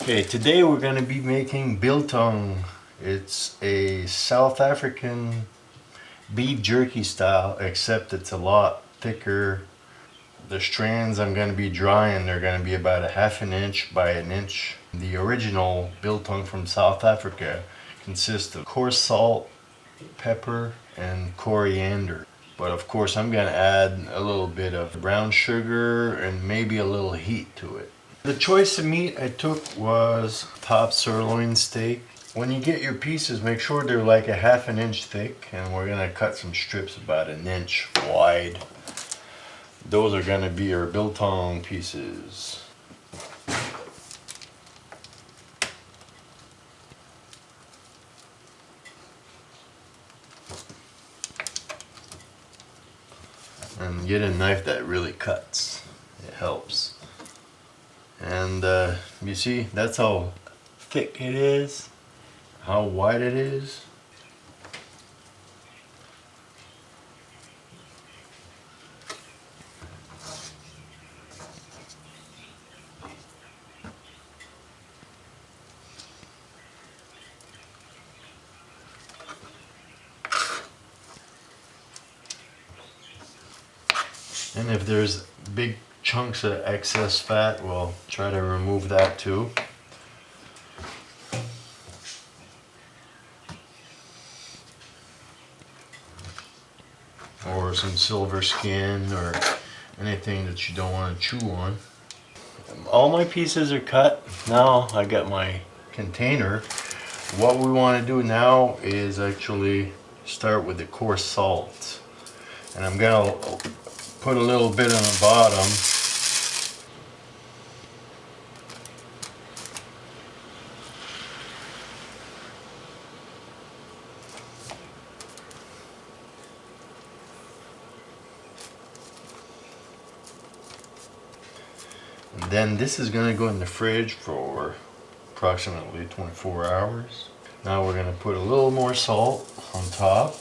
Okay, today we're going to be making biltong. It's a South African beef jerky style, except it's a lot thicker. The strands I'm going to be drying, they're going to be about a half an inch by an inch. The original biltong from South Africa consists of coarse salt, pepper, and coriander. But of course I'm going to add a little bit of brown sugar and maybe a little heat to it. The choice of meat I took was top sirloin steak. When you get your pieces, make sure they're like a half an inch thick, and we're going to cut some strips about an inch wide. Those are going to be our biltong pieces. And get a knife that really cuts. It helps. And you see, that's how thick it is, how wide it is. And if there's big chunks of excess fat, we'll try to remove that too. Or some silver skin or anything that you don't want to chew on. All my pieces are cut. Now I got my container. What we want to do now is actually start with the coarse salt. And I'm going to put a little bit on the bottom. And then this is going to go in the fridge for approximately 24 hours. Now we're going to put a little more salt on top.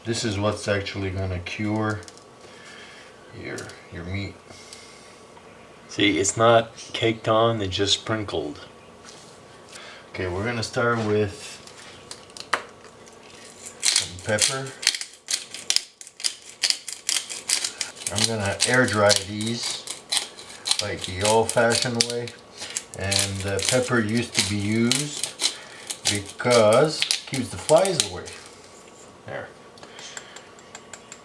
This is what's actually going to cure your meat. See, it's not caked on, it's just sprinkled. Okay, we're going to start with some pepper. I'm going to air dry these like the old-fashioned way. And pepper used to be used because it keeps the flies away. There.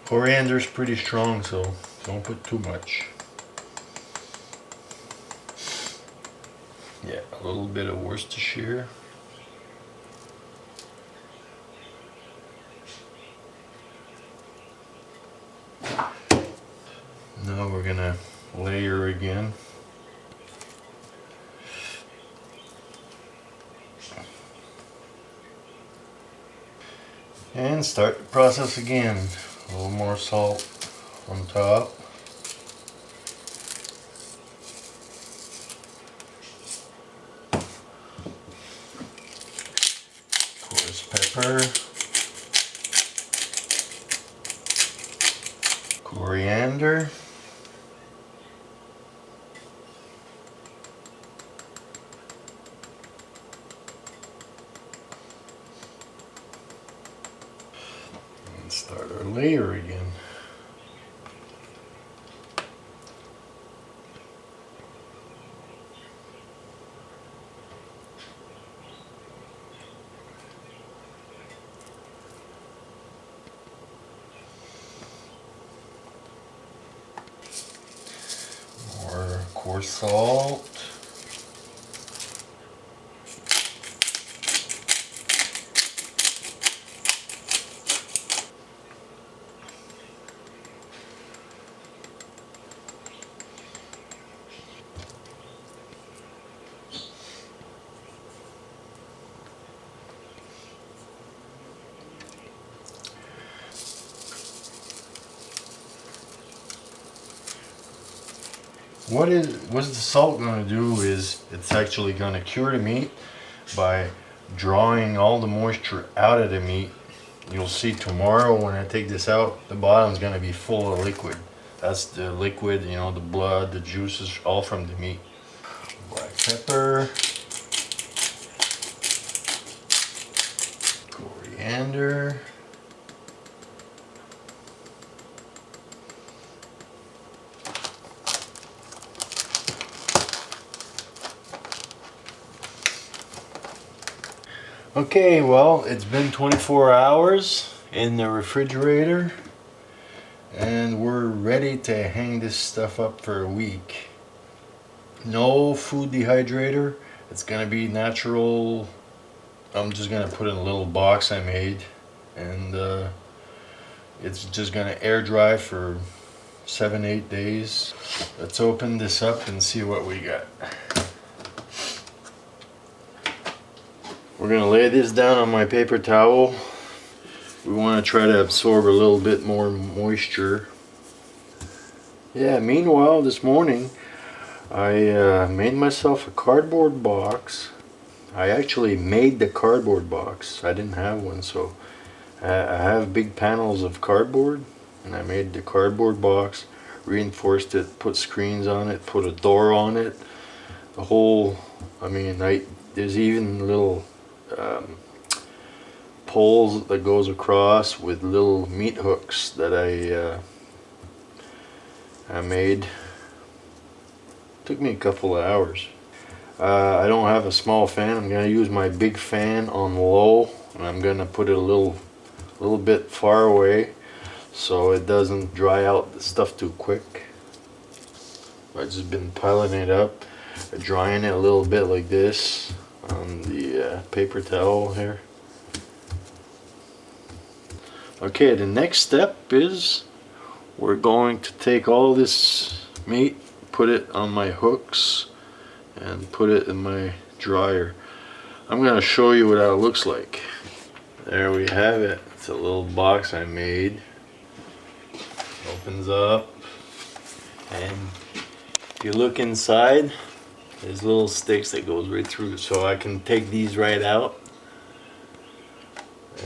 Coriander is pretty strong, so don't put too much. Yeah, a little bit of Worcestershire. Now we're gonna layer again. And start the process again. A little more salt on top. Coarse pepper. Coriander. And start our layer again. More coarse salt. What's the salt going to do is it's actually going to cure the meat by drawing all the moisture out of the meat You'll see tomorrow when I take this out, the bottom's gonna be full of liquid. That's the liquid, you know, the blood, the juices, all from the meat. Black pepper. Coriander. Okay, well, it's been 24 hours in the refrigerator and we're ready to hang this stuff up for a week. No food dehydrator. It's gonna be natural. I'm just gonna put it in a little box I made, and it's just gonna air dry for 7-8 days. Let's open this up and see what we got. We're gonna lay this down on my paper towel. We want to try to absorb a little bit more moisture. Yeah, meanwhile this morning I made myself a cardboard box. I actually made the cardboard box. I didn't have one, so I have big panels of cardboard, and I made the cardboard box, reinforced it, put screens on it, put a door on it. The whole, I mean, there's even little poles that goes across with little meat hooks that I made. Took me a couple of hours. I don't have a small fan. I'm gonna use my big fan on low, and I'm gonna put it a little bit far away so it doesn't dry out the stuff too quick. I've just been piling it up, drying it a little bit like this on the paper towel here. Okay, the next step is we're going to take all this meat, put it on my hooks, and put it in my dryer. I'm going to show you what that looks like. There we have it. It's a little box I made. Opens up, and if you look inside, there's little sticks that goes right through, so I can take these right out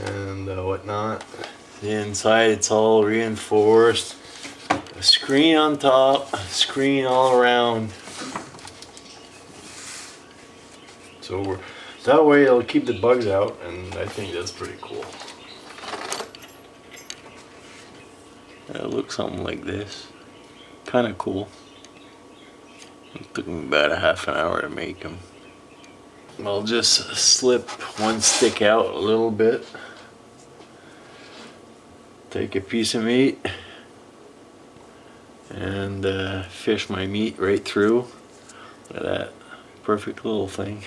and whatnot. The inside, it's all reinforced. A screen on top, a screen all around. So that way it'll keep the bugs out, and I think that's pretty cool. It looks something like this. Kind of cool. It took me about a half an hour to make them. I'll just slip one stick out a little bit. Take a piece of meat and fish my meat right through. Look at that. Perfect little thing.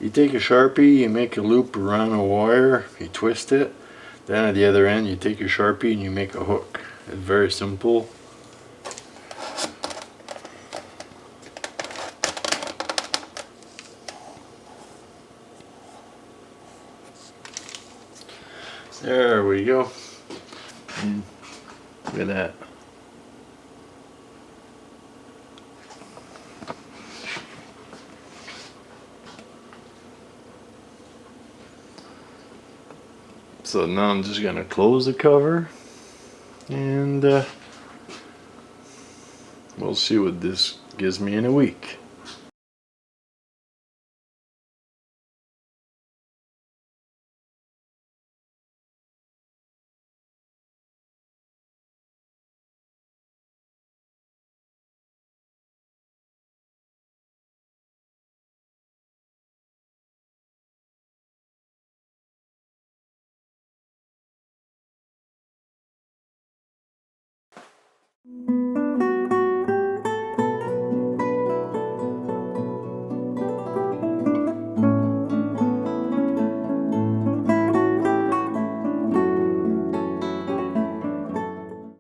You take a Sharpie, you make a loop around a wire, you twist it, then at the other end you take your Sharpie and you make a hook. It's very simple. There we go. Look at that. So now I'm just gonna close the cover, and we'll see what this gives me in a week.